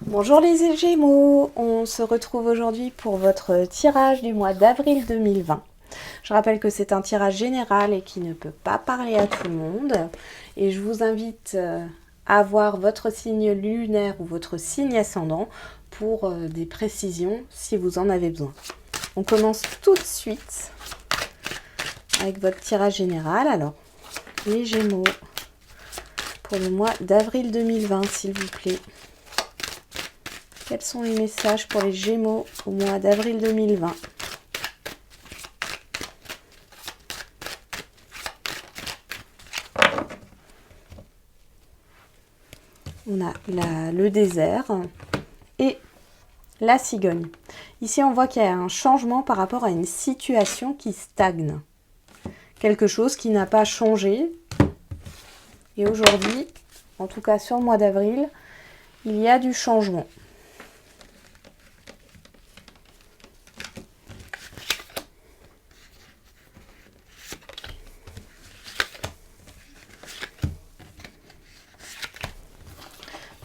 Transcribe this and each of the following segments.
Bonjour les Gémeaux, on se retrouve aujourd'hui pour votre tirage du mois d'avril 2020. Je rappelle que c'est un tirage général et qui ne peut pas parler à tout le monde. Et je vous invite à voir votre signe lunaire ou votre signe ascendant pour des précisions si vous en avez besoin. On commence tout de suite avec votre tirage général. Alors, les Gémeaux pour le mois d'avril 2020, s'il vous plaît. Quels sont les messages pour les Gémeaux au mois d'avril 2020? On a le désert et la cigogne. Ici, on voit qu'il y a un changement par rapport à une situation qui stagne. Quelque chose qui n'a pas changé. Et aujourd'hui, en tout cas sur le mois d'avril, il y a du changement.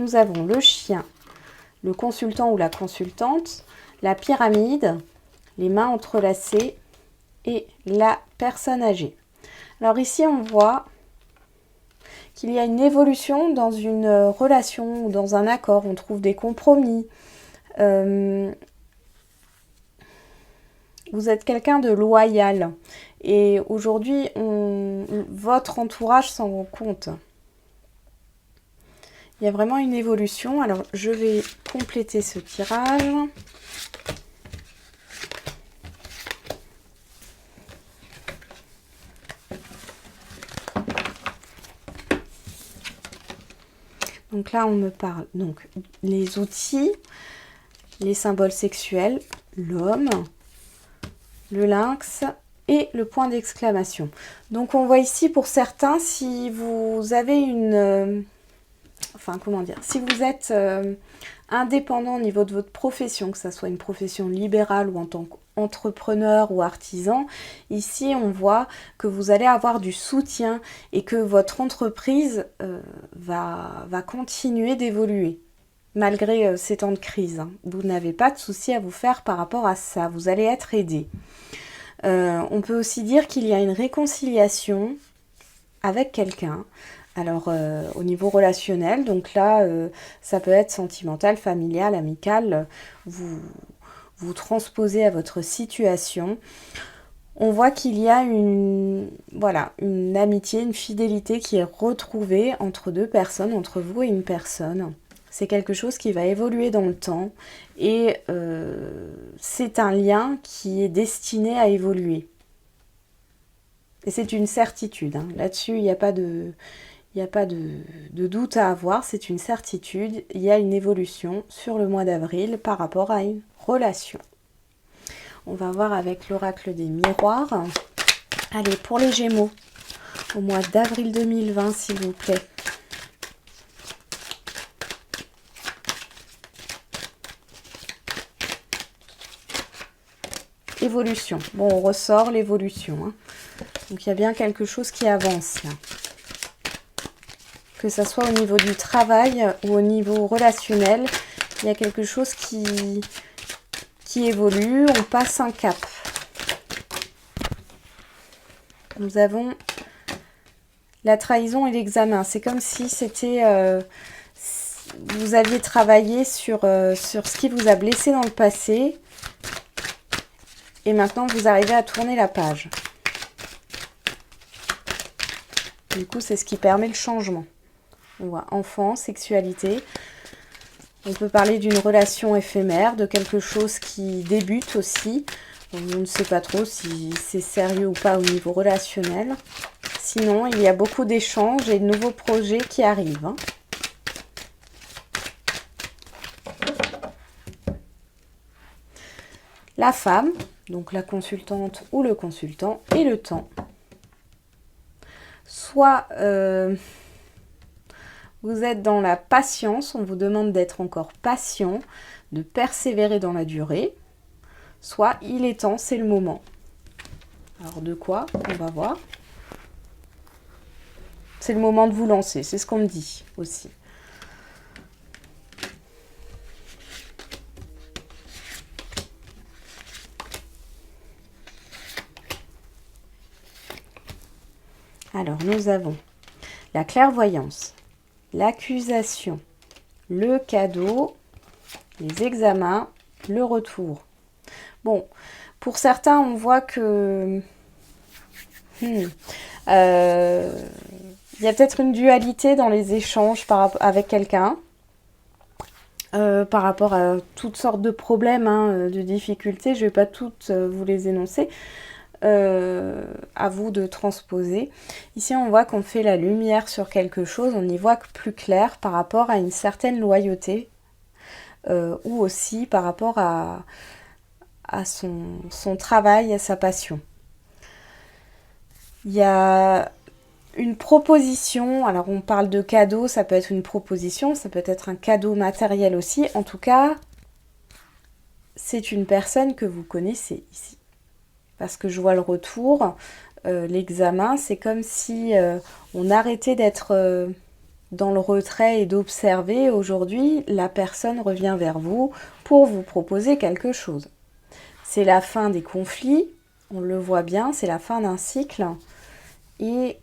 Nous avons le chien, le consultant ou la consultante, la pyramide, les mains entrelacées et la personne âgée. Alors ici, on voit qu'il y a une évolution dans une relation ou dans un accord. On trouve des compromis. Vous êtes quelqu'un de loyal. Et aujourd'hui, votre entourage s'en rend compte. Il y a vraiment une évolution. Alors, je vais compléter ce tirage. Donc là, on me parle donc les outils, les symboles sexuels, l'homme, le lynx et le point d'exclamation. Donc, on voit ici pour certains, si vous avez une... si vous êtes indépendant au niveau de votre profession, que ce soit une profession libérale ou en tant qu'entrepreneur ou artisan, ici on voit que vous allez avoir du soutien et que votre entreprise va continuer d'évoluer. Malgré ces temps de crise, hein. Vous n'avez pas de souci à vous faire par rapport à ça, vous allez être aidé. On peut aussi dire qu'il y a une réconciliation avec quelqu'un. Alors, au niveau relationnel, donc là, ça peut être sentimental, familial, amical. Vous transposez à votre situation. On voit qu'il y a une amitié, une fidélité qui est retrouvée entre deux personnes, entre vous et une personne. C'est quelque chose qui va évoluer dans le temps et c'est un lien qui est destiné à évoluer. Et c'est une certitude, hein. Là-dessus, il n'y a pas de doute à avoir, c'est une certitude. Il y a une évolution sur le mois d'avril par rapport à une relation. On va voir avec l'oracle des miroirs. Allez, pour les Gémeaux, au mois d'avril 2020, s'il vous plaît. Évolution. Bon, on ressort l'évolution, hein. Donc, il y a bien quelque chose qui avance là. Que ce soit au niveau du travail ou au niveau relationnel, il y a quelque chose qui évolue, on passe un cap. Nous avons la trahison et l'examen. C'est comme si c'était... vous aviez travaillé sur ce qui vous a blessé dans le passé et maintenant vous arrivez à tourner la page. Du coup, c'est ce qui permet le changement. On voit enfant, sexualité. On peut parler d'une relation éphémère, de quelque chose qui débute aussi. On ne sait pas trop si c'est sérieux ou pas au niveau relationnel. Sinon, il y a beaucoup d'échanges et de nouveaux projets qui arrivent, hein. La femme, donc la consultante ou le consultant, et le temps. Soit... vous êtes dans la patience, on vous demande d'être encore patient, de persévérer dans la durée. Soit il est temps, c'est le moment. Alors de quoi? On va voir. C'est le moment de vous lancer, c'est ce qu'on me dit aussi. Alors, nous avons la clairvoyance, l'accusation, le cadeau, les examens, le retour. Bon, pour certains, on voit que il y a peut-être une dualité dans les échanges avec quelqu'un. Par rapport à toutes sortes de problèmes, de difficultés, je ne vais pas toutes vous les énoncer, à vous de transposer. Ici on voit qu'on fait la lumière sur quelque chose, on y voit plus clair par rapport à une certaine loyauté, ou aussi par rapport à son travail, à sa passion. Il y a une proposition, alors on parle de cadeau, ça peut être une proposition, ça peut être un cadeau matériel aussi. En tout cas, c'est une personne que vous connaissez ici. Parce que je vois le retour, l'examen, c'est comme si on arrêtait d'être dans le retrait et d'observer. Aujourd'hui, la personne revient vers vous pour vous proposer quelque chose. C'est la fin des conflits, on le voit bien, c'est la fin d'un cycle. Et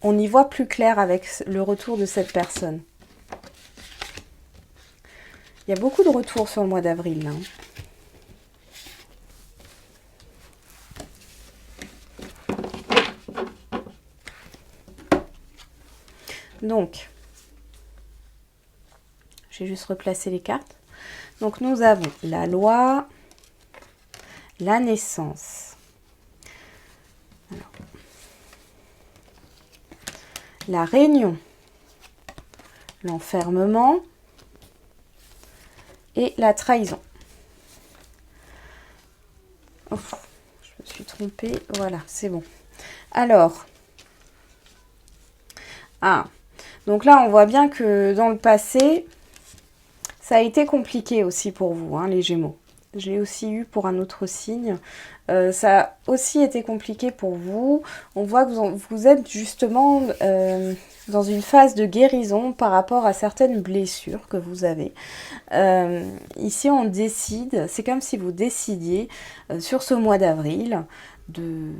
on y voit plus clair avec le retour de cette personne. Il y a beaucoup de retours sur le mois d'avril, là. Donc, j'ai juste replacé les cartes. Donc, nous avons la loi, la naissance. Alors, la réunion, l'enfermement et la trahison. Oh, je me suis trompée. Voilà, c'est bon. Alors, donc là, on voit bien que dans le passé, ça a été compliqué aussi pour vous, les Gémeaux. J'ai aussi eu pour un autre signe. Ça a aussi été compliqué pour vous. On voit que vous êtes justement dans une phase de guérison par rapport à certaines blessures que vous avez. Ici, on décide, c'est comme si vous décidiez sur ce mois d'avril de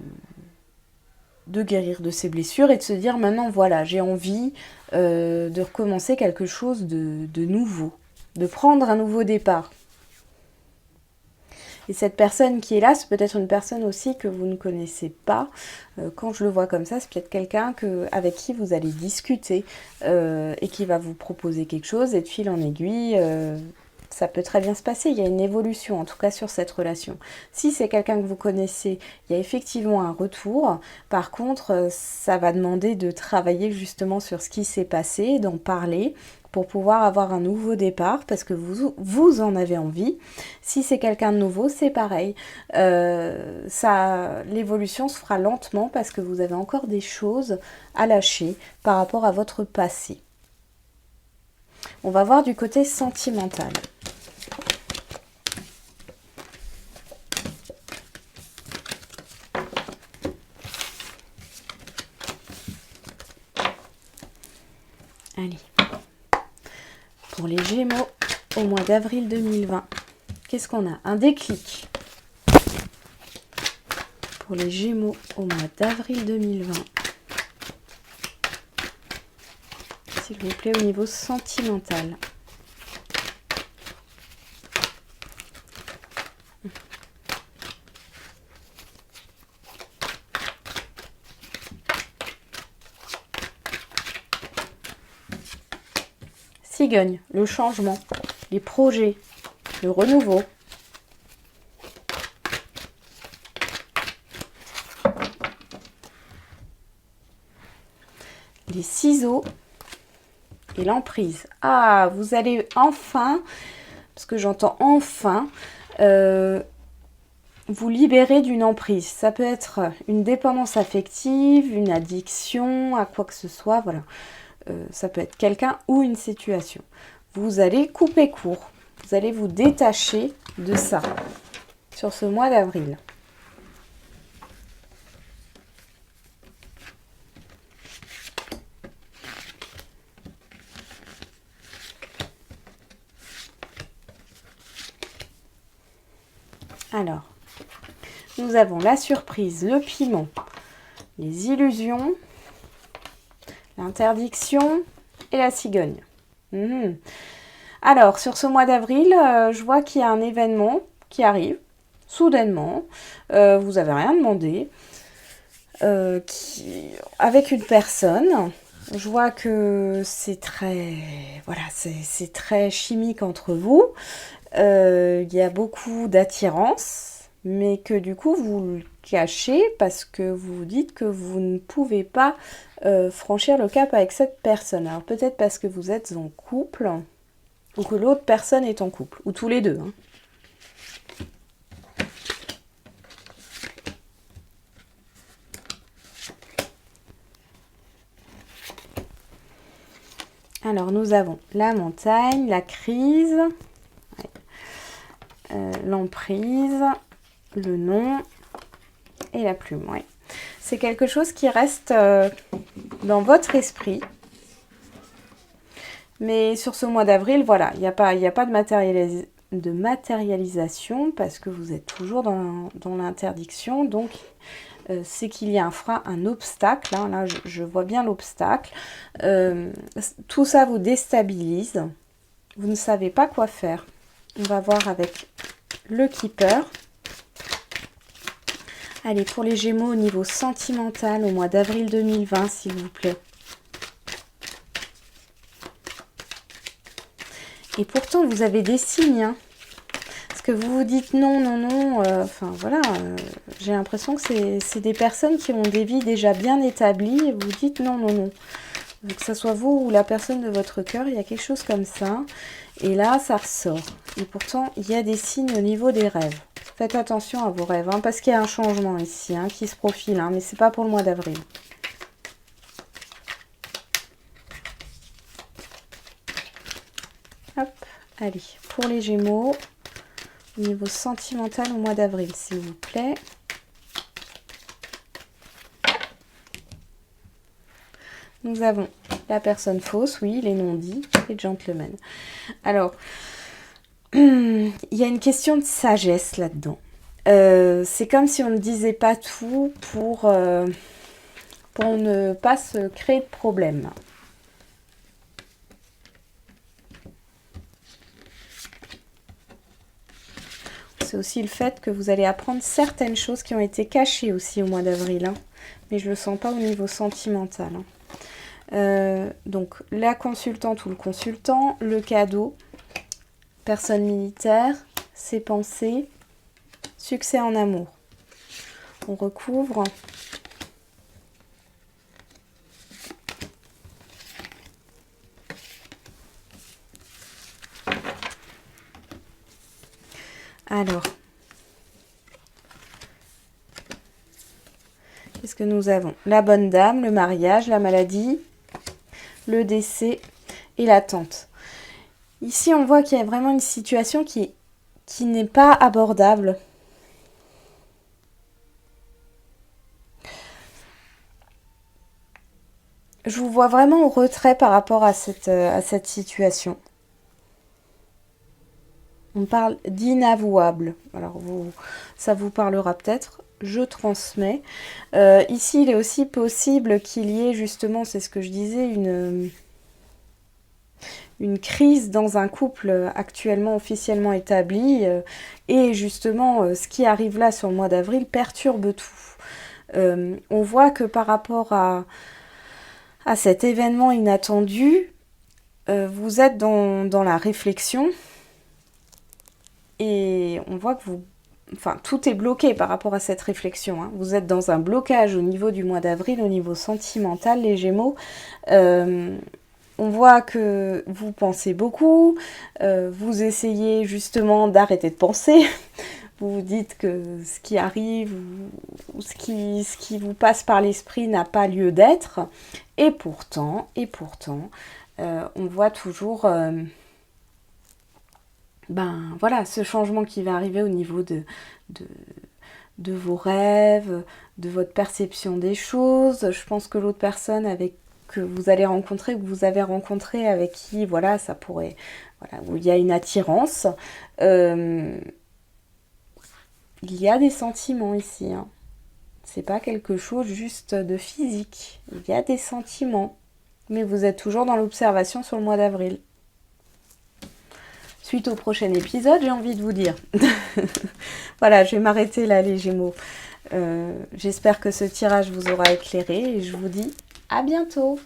guérir de ces blessures et de se dire maintenant, voilà, j'ai envie de recommencer quelque chose de nouveau, de prendre un nouveau départ. Et cette personne qui est là, c'est peut-être une personne aussi que vous ne connaissez pas. Quand je le vois comme ça, c'est peut-être quelqu'un avec qui vous allez discuter et qui va vous proposer quelque chose. Et de fil en aiguille, ça peut très bien se passer. Il y a une évolution, en tout cas, sur cette relation. Si c'est quelqu'un que vous connaissez, il y a effectivement un retour. Par contre, ça va demander de travailler justement sur ce qui s'est passé, d'en parler, pour pouvoir avoir un nouveau départ, parce que vous en avez envie. Si c'est quelqu'un de nouveau, c'est pareil. L'évolution se fera lentement, parce que vous avez encore des choses à lâcher par rapport à votre passé. On va voir du côté sentimental. Allez. Pour les Gémeaux, au mois d'avril 2020, qu'est-ce qu'on a? Un déclic. Pour les Gémeaux, au mois d'avril 2020. S'il vous plaît, au niveau sentimental. Cigogne, le changement, les projets, le renouveau. Les ciseaux et l'emprise. Ah, vous allez enfin, parce que j'entends enfin, vous libérer d'une emprise. Ça peut être une dépendance affective, une addiction, à quoi que ce soit, voilà. Ça peut être quelqu'un ou une situation. Vous allez couper court. Vous allez vous détacher de ça sur ce mois d'avril. Alors, nous avons la surprise, le piment, les illusions, l'interdiction et la cigogne. Alors, sur ce mois d'avril, je vois qu'il y a un événement qui arrive, soudainement. Vous n'avez rien demandé. Avec une personne. Je vois que c'est très, voilà, c'est très chimique entre vous. Il y a beaucoup d'attirance, mais que du coup vous le cachez parce que vous dites que vous ne pouvez pas franchir le cap avec cette personne. Alors peut-être parce que vous êtes en couple ou que l'autre personne est en couple, ou tous les deux. Alors, nous avons la montagne, la crise, l'emprise, le nom et la plume. Ouais. C'est quelque chose qui reste dans votre esprit. Mais sur ce mois d'avril, voilà, il n'y a pas de matérialisation parce que vous êtes toujours dans l'interdiction. Donc, c'est qu'il y a un frein, un obstacle. Hein, là, je vois bien l'obstacle. Tout ça vous déstabilise. Vous ne savez pas quoi faire. On va voir avec le Keeper. Allez, pour les Gémeaux, au niveau sentimental, au mois d'avril 2020, s'il vous plaît. Et pourtant, vous avez des signes. Hein. Parce que vous vous dites non, non, non. Enfin, voilà. J'ai l'impression que c'est des personnes qui ont des vies déjà bien établies. Et vous dites non, non, non. Que ce soit vous ou la personne de votre cœur, il y a quelque chose comme ça. Et là, ça ressort. Et pourtant, il y a des signes au niveau des rêves. Faites attention à vos rêves. Hein, parce qu'il y a un changement ici qui se profile. Hein, mais ce n'est pas pour le mois d'avril. Hop, allez, pour les Gémeaux, au niveau sentimental au mois d'avril, s'il vous plaît. Nous avons la personne fausse, oui, les non-dits, les gentlemen. Alors, il y a une question de sagesse là-dedans. C'est comme si on ne disait pas tout pour ne pas se créer de problème. C'est aussi le fait que vous allez apprendre certaines choses qui ont été cachées aussi au mois d'avril. Hein. Mais je ne le sens pas au niveau sentimental. Hein. Donc, la consultante ou le consultant, le cadeau, personne militaire, ses pensées, succès en amour. On recouvre. Alors, qu'est-ce que nous avons? La bonne dame, le mariage, la maladie, le décès et l'attente. Ici, on voit qu'il y a vraiment une situation qui n'est pas abordable. Je vous vois vraiment au retrait par rapport à cette situation. On parle d'inavouable. Alors, ça vous parlera peut-être. Je transmets. Ici, il est aussi possible qu'il y ait justement, c'est ce que je disais, une crise dans un couple actuellement officiellement établi. Et justement, ce qui arrive là sur le mois d'avril perturbe tout. On voit que par rapport à cet événement inattendu, vous êtes dans la réflexion. Et on voit que tout est bloqué par rapport à cette réflexion. Hein. Vous êtes dans un blocage au niveau du mois d'avril, au niveau sentimental, les Gémeaux. On voit que vous pensez beaucoup, vous essayez justement d'arrêter de penser. Vous vous dites que ce qui arrive ou ce qui vous passe par l'esprit n'a pas lieu d'être. Et pourtant, on voit toujours... voilà, ce changement qui va arriver au niveau de vos rêves, de votre perception des choses. Je pense que l'autre personne que vous allez rencontrer, que vous avez rencontré, avec qui, voilà, ça pourrait... Voilà, où il y a une attirance. Il y a des sentiments ici. Hein. C'est pas quelque chose juste de physique. Il y a des sentiments, mais vous êtes toujours dans l'observation sur le mois d'avril. Suite au prochain épisode, j'ai envie de vous dire. Voilà, je vais m'arrêter là les Gémeaux. J'espère que ce tirage vous aura éclairé et je vous dis à bientôt.